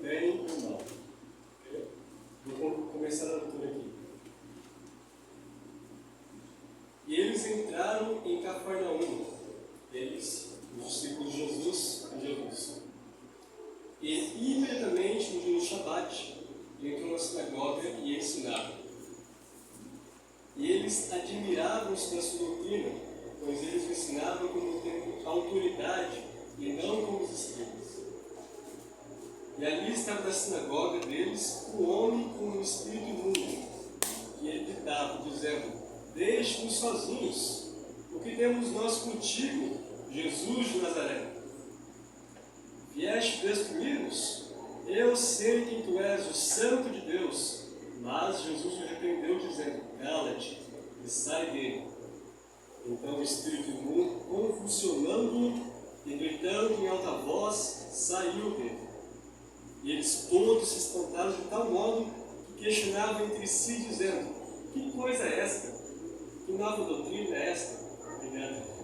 bem e o mal. Okay? Vou começar a leitura aqui. E eles entraram em Cafarnaum, eles, os discípulos de Jesus e Jesus. E imediatamente, no dia do Shabat, entrou na sinagoga e ensinava. E eles admiravam-se da sua doutrina, pois eles ensinavam como tendo autoridade e não como os escribas. E ali estava na sinagoga deles um homem com um espírito imundo, que ele gritava, dizendo: deixe-nos sozinhos, o que temos nós contigo, Jesus de Nazaré? Vieste destruir-nos? Eu sei que tu és o Santo de Deus. Mas Jesus o repreendeu, dizendo: cala-te e sai dele. Então o espírito imundo, convulsionando-o e gritando em alta voz, saiu dele. E eles todos se espantaram de tal modo que questionavam entre si, dizendo: que coisa é esta? Que nova doutrina é esta? Obrigado.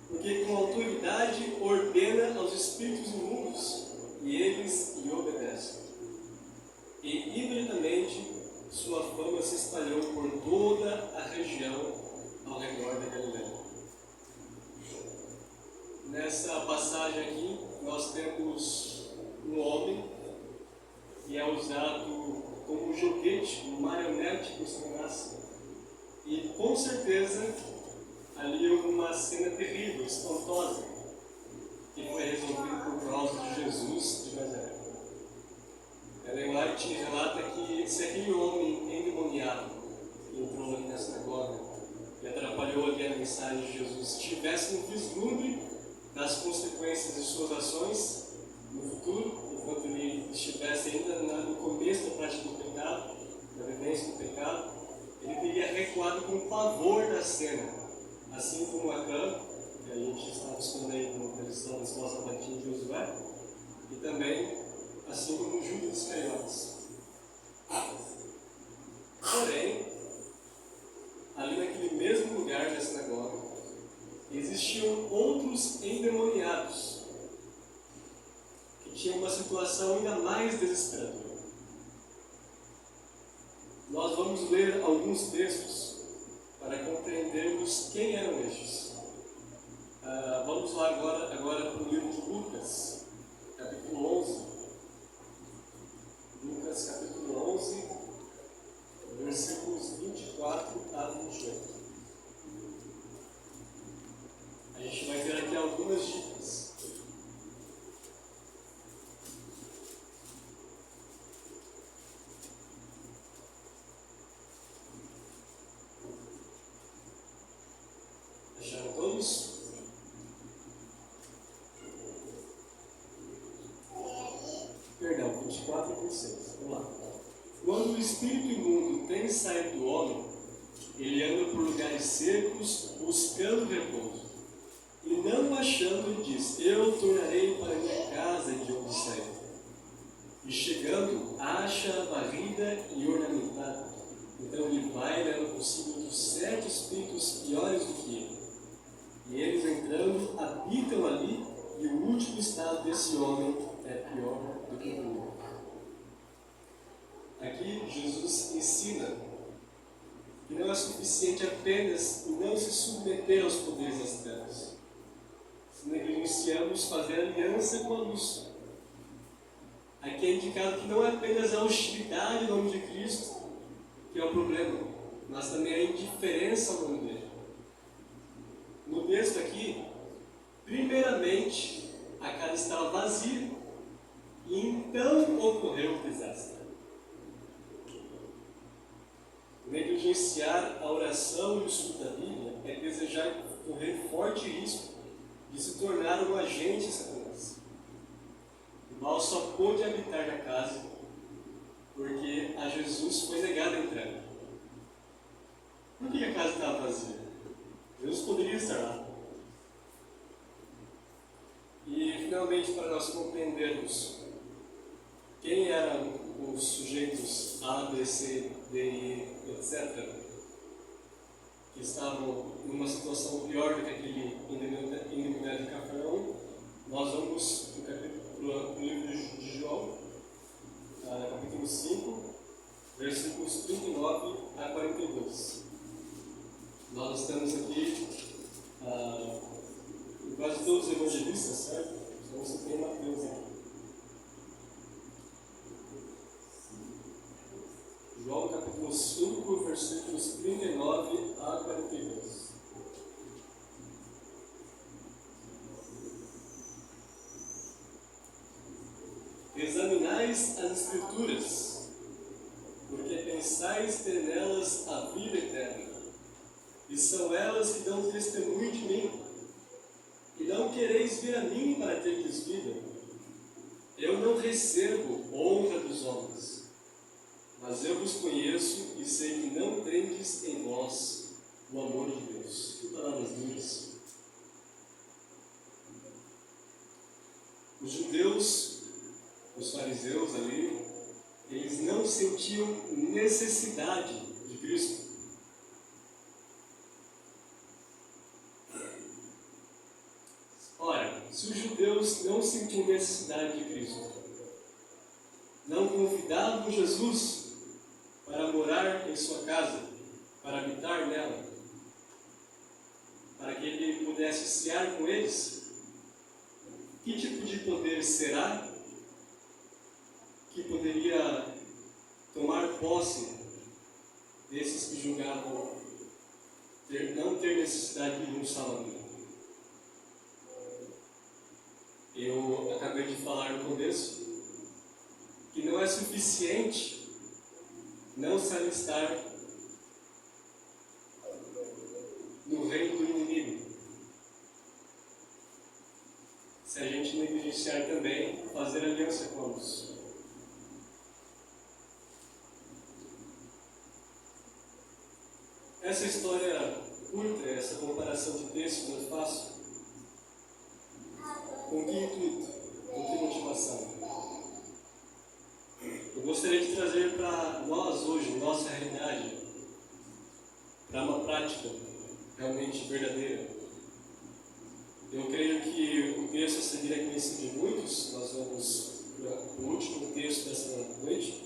Porque com autoridade ordena aos espíritos imundos, e eles lhe obedecem. E imediatamente sua fama se espalhou por toda a região ao redor da Galileia. Nessa passagem aqui, nós temos um homem que é usado como um joguete, um marionete por Satanás. E com certeza ali houve uma cena terrível, espantosa, que foi resolvida por causa de Jesus de Nazaré. Ellen White relata que se aquele homem endemoniado que entrou ali na sinagoga e atrapalhou ali a mensagem de Jesus tivesse um vislumbre das consequências de suas ações no futuro, enquanto ele estivesse ainda no começo da prática do pecado, da vivência do pecado, ele teria recuado com pavor da cena, assim como Acã, que a gente está buscando aí na lição da escola sabatina de Josué, e também assim como Judas Iscariotes. Porém, ali naquele mesmo lugar da sinagoga, existiam outros endemoniados, que tinham uma situação ainda mais desesperadora. Nós vamos ler alguns textos para compreendermos quem eram estes. Vamos lá agora para o livro de Lucas, capítulo 11. Lucas capítulo 11, versículos 24 a 28. A gente vai ver aqui algumas dicas. Acharam todos? Perdão, 24 e 26. Vamos lá. Quando o espírito imundo tem saído do homem, ele anda por lugares secos, buscando repouso. E não achando, ele diz: eu tornarei para minha casa de onde saí. E chegando, acha varrida e ornamentada. Então ele vai, leva consigo outros 7 espíritos piores do que ele. E eles entrando, habitam ali, e o último estado desse homem é pior do que o primeiro. Aqui Jesus ensina que não é suficiente apenas não se submeter aos poderes das trevas. Se negligenciamos fazer aliança com a luz. Aqui é indicado que não é apenas a hostilidade ao nome de Cristo que é o problema, mas também a indiferença ao nome dele. No texto aqui, primeiramente, a casa estava vazia e então ocorreu o desastre. Negligenciar a oração e o estudo da Bíblia é desejar correr forte risco de se tornar um agente de Satanás. O mal só pôde habitar na casa porque a Jesus foi negada a entrada. Por que a casa estava vazia? Jesus poderia estar lá. E finalmente, para nós compreendermos quem eram os sujeitos A, B, C, D, E, etc., que estavam numa situação pior do que aquele endemoniado de Cafarnaum, nós vamos no livro Romanos 5, versículos 39 a 42. Examinais as Escrituras, porque pensais ter nelas a vida eterna, e são elas que dão testemunho de mim, e não quereis vir a mim para ter-lhes vida. Eu não recebo honra dos homens, mas eu vos conheço e sei que não tendes em vós o amor de Deus. Que palavras duras. Os judeus, os fariseus ali, eles não sentiam necessidade de Cristo. Ora, se os judeus não sentiam necessidade de Cristo, não convidavam Jesus para morar em sua casa, para habitar nela, para que ele pudesse cear com eles, que tipo de poder será que poderia tomar posse desses que julgavam não ter necessidade de um Salvador? Eu acabei de falar no começo que não é suficiente não se alistar no reino do inimigo, se a gente negligenciar também fazer aliança com eles. Essa história curta, essa comparação de textos eu faço com que intuito, com que motivação? Eu gostaria de trazer para nós hoje, nossa realidade, para uma prática realmente verdadeira. Eu creio que o texto a seguir é conhecido de muitos. Nós vamos para o último texto dessa noite,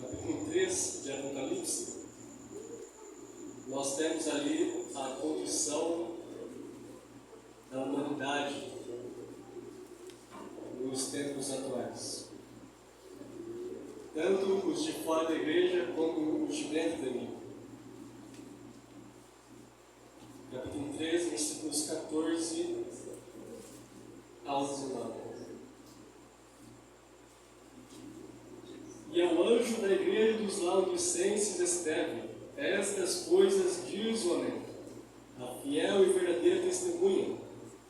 capítulo 3 de Apocalipse. Nós temos ali a condição da humanidade nos tempos atuais. Tanto os de fora da igreja como os de dentro dele. Capítulo 13, versículos 14 aos 19. E ao anjo da igreja dos Laodicenses escreve: estas coisas diz o Amém, a fiel e verdadeira testemunha,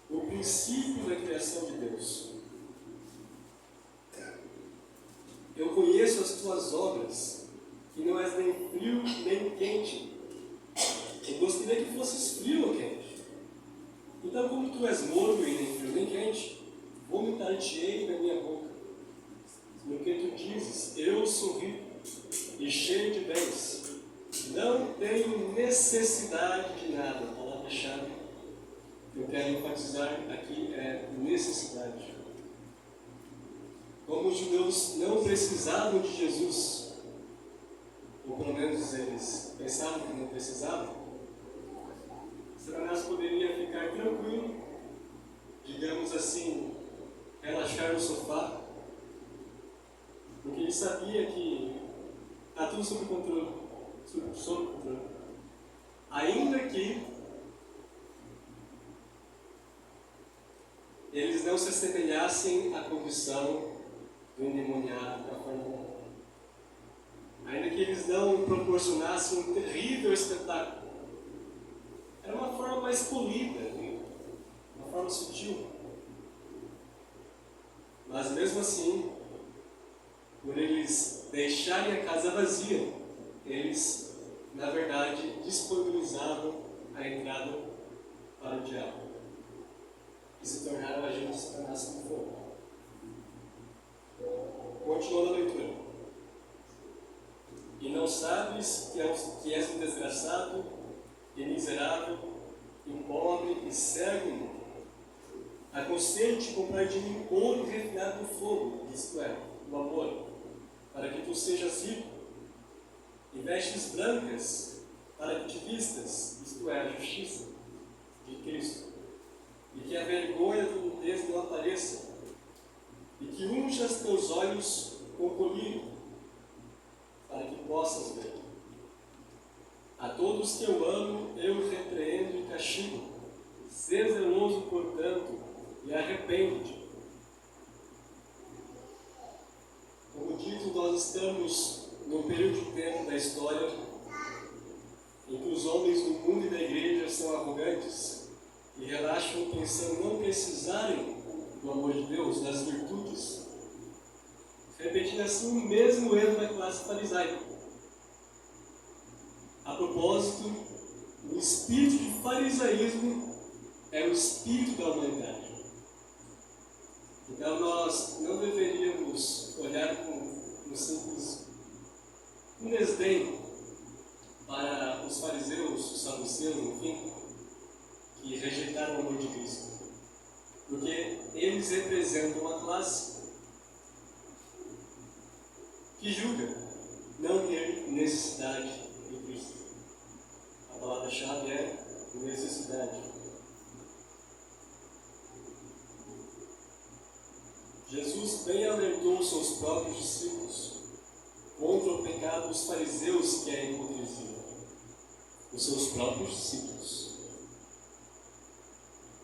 o princípio da criação de Deus. Eu conheço as tuas obras, que não és nem frio nem quente. Eu gostaria que fosses frio ou quente. Então, como tu és morno e nem frio nem quente, vomitar-te-ei da minha boca. Porque tu dizes: eu sou rico e cheio de bens, não tenho necessidade de nada. A palavra-chave que eu quero enfatizar aqui é necessidade. Como os judeus não precisavam de Jesus, ou pelo menos eles pensavam que não precisavam, Satanás poderia ficar tranquilo, digamos assim, relaxar no sofá, porque ele sabia que está tudo sob controle, sob controle. Ainda que eles não se assemelhassem à condição do endemoniado da forma humana. Ainda que eles não proporcionassem um terrível espetáculo. Era uma forma mais polida, uma forma sutil. Mas mesmo assim, por eles deixarem a casa vazia, eles, na verdade, disponibilizavam a entrada para o diabo. E se tornaram agentes de Satanás como fogo. Continuando a leitura. E não sabes que és um desgraçado, e miserável, e pobre, e cego? Aconselho-te comprar de mim ouro refinado no fogo, isto é, o amor, para que tu sejas rico, e vestes brancas, para que te vistas, isto é, a justiça de Cristo, e que a vergonha da nudez não apareça, e que unjas teus olhos com colírio, para que possas ver. estamos num período de tempo da história em que os homens do mundo e da igreja são arrogantes e relaxam pensando não precisarem do amor de Deus, das virtudes, repetindo assim o mesmo erro da classe farisaica. A propósito, o espírito de farisaísmo é o espírito da humanidade. Então nós não deveríamos olhar com um simples desdém para os fariseus, os saduceus, enfim, que rejeitaram o amor de Cristo. Porque eles representam uma classe que julga não ter necessidade de Cristo. A palavra-chave é necessidade. Jesus bem alertou seus próprios discípulos contra o pecado dos fariseus, que é a hipocrisia. Os seus próprios discípulos.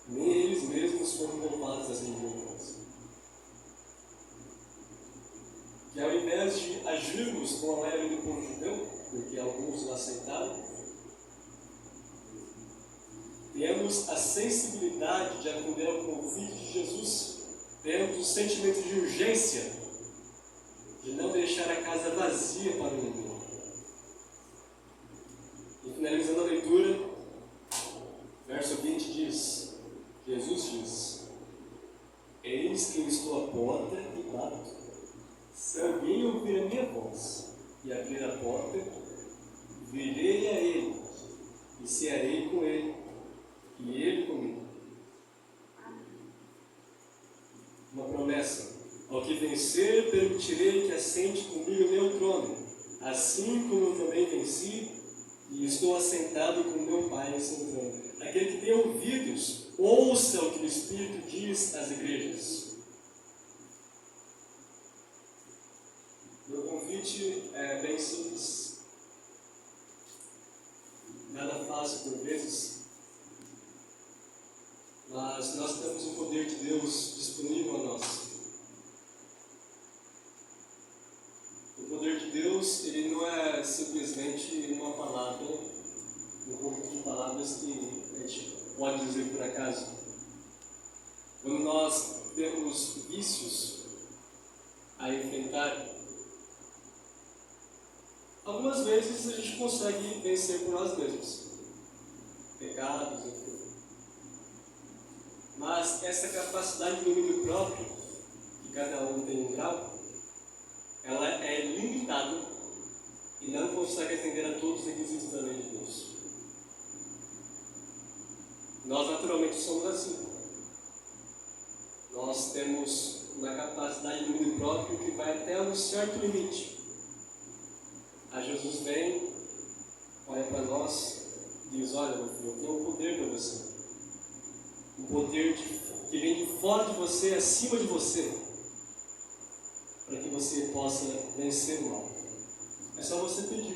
Nem eles mesmos foram poupados dessa ignorância. Que ao invés de agirmos com a leve do povo judeu, porque alguns o aceitaram, temos a sensibilidade de atender ao convite de Jesus, temos o sentimento de urgência de não deixar a casa vazia para o inimigo. E finalizando a leitura, verso 20 diz, Jesus diz, eis que eu estou à porta e bato. Se alguém ouvir a minha voz e abrir a porta, virei a ele e cearei com ele e ele comigo. Uma promessa. Ao que vencer, permitirei que assente comigo no meu trono, assim como eu também venci e estou assentado com meu Pai em seu trono. Aquele que tem ouvidos, ouça o que o Espírito diz às igrejas. Meu convite é bem simples. Nada fácil por vezes, mas nós temos o poder de Deus disponível a nós. O poder de Deus, ele não é simplesmente uma palavra, um conjunto de palavras que a gente pode dizer por acaso. Quando nós temos vícios a enfrentar, algumas vezes a gente consegue vencer por nós mesmos. Pecados, enfim. Mas essa capacidade de domínio próprio, que cada um tem um grau, ela é limitada e não consegue atender a todos os requisitos da lei de Deus. Nós naturalmente somos assim. Nós temos uma capacidade de domínio próprio que vai até um certo limite. Aí Jesus vem, olha para nós e diz, olha, eu tenho um poder para você. Um poder que vem de fora de você, acima de você, para que você possa vencer o mal. É só você pedir.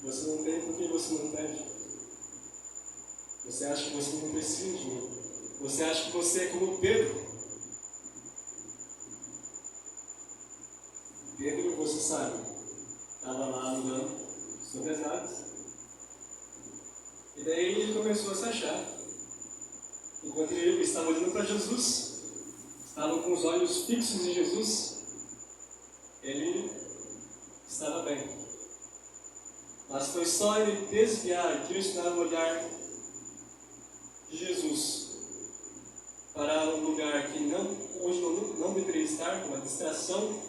Você não tem porque você não pede. Você acha que você não precisa de mim. Você acha que você é como Pedro. Pedro, você sabe, estava lá andando sobre as águas. E daí ele começou a se achar. Enquanto ele estava olhando para Jesus, estava com os olhos fixos em Jesus, ele estava bem. Mas foi só ele desviar, direcionar o olhar de Jesus para um lugar que onde não deveria estar, uma distração,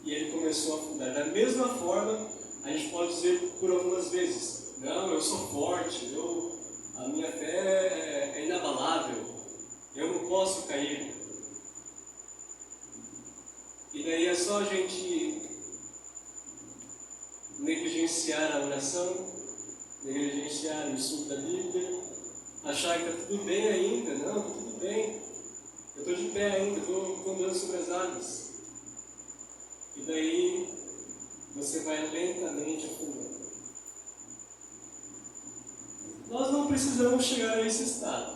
e ele começou a afundar. Da mesma forma, a gente pode dizer por algumas vezes, não, eu sou forte, a minha fé é inabalável, eu não posso cair. E daí é só a gente negligenciar a oração, negligenciar o estudo da Bíblia, achar que está tudo bem ainda. Não, está tudo bem, eu estou de pé ainda, estou andando sobre as águas. E daí você vai lentamente afundando. Nós não precisamos chegar a esse estado.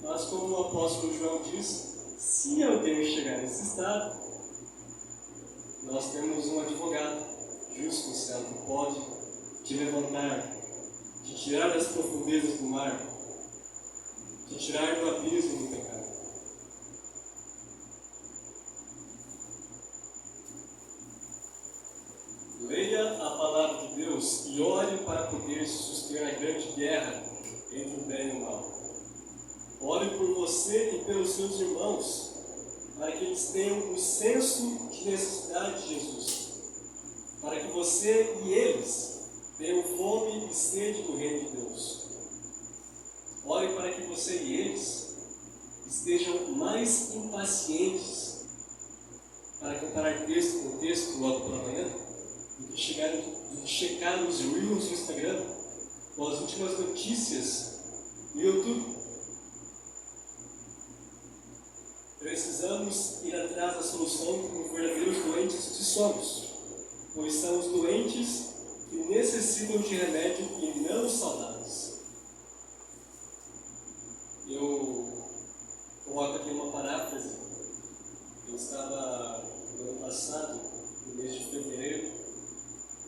Mas como o apóstolo João diz, se alguém chegar nesse estado, nós temos um advogado justo no céu que pode te levantar, te tirar das profundezas do mar, te tirar do abismo do pecado. Leia a palavra de Deus e ore para poder suster a grande guerra entre o bem e o mal. Ore por você e pelos seus irmãos, para que eles tenham o senso de necessidade de Jesus, para que você e eles tenham fome e sede do reino de Deus. Ore para que você e eles estejam mais impacientes para comparar texto com texto logo pela manhã, do que checar os reels no Instagram ou as últimas notícias no YouTube. Precisamos ir atrás da solução como verdadeiros doentes que somos, pois são os doentes que necessitam de remédio e não os saudáveis. Eu coloco aqui uma paráfrase. Eu estava no ano passado, no mês de fevereiro,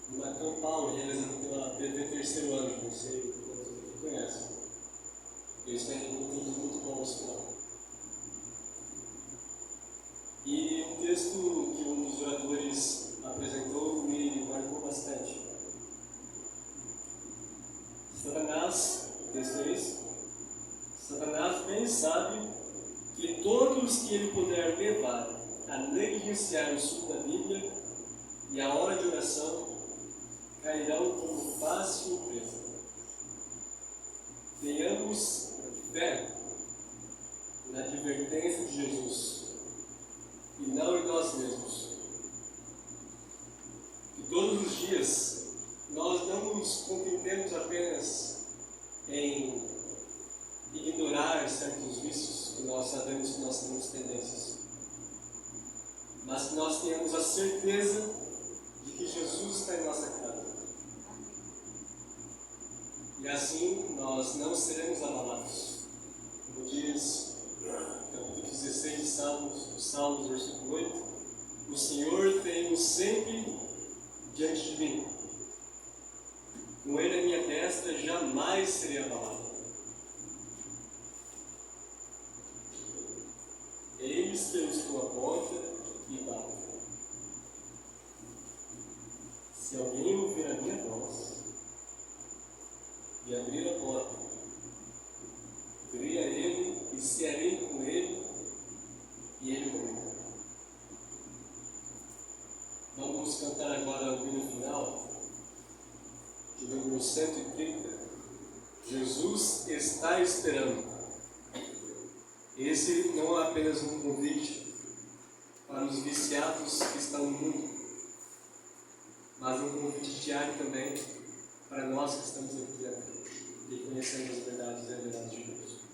numa campanha realizada pela TV Terceiro Ano, não sei quantos aqui conhecem. Eles têm conteúdos muito bons lá. E um texto que um dos oradores apresentou me marcou bastante. Satanás, o texto é esse, Satanás bem sabe que todos que ele puder levar a negligenciar o estudo da Bíblia e a hora de oração cairão como fácil presa. Tenhamos fé na advertência de Jesus e não em nós mesmos. Que todos os dias nós não nos contentemos apenas em ignorar certos vícios que nós sabemos que nós temos tendências, mas que nós tenhamos a certeza de que Jesus está em nossa casa. E assim nós não seremos abalados. Como diz capítulo 16 de Salmos, versículo 8, o Senhor tem-o sempre diante de mim. Com ele a minha destra jamais seria abalada. Eis que eu estou à porta e bato. Se alguém ouvir a minha voz e abrir a porta, virei a ele e cearei com ele e ele comigo. Vamos cantar agora o hino final, de número 130. Jesus está esperando. Esse não é apenas um convite para os viciados que estão no mundo, mas um convite diário também para nós que estamos aqui dentro e conhecemos as verdades e a verdade de Deus.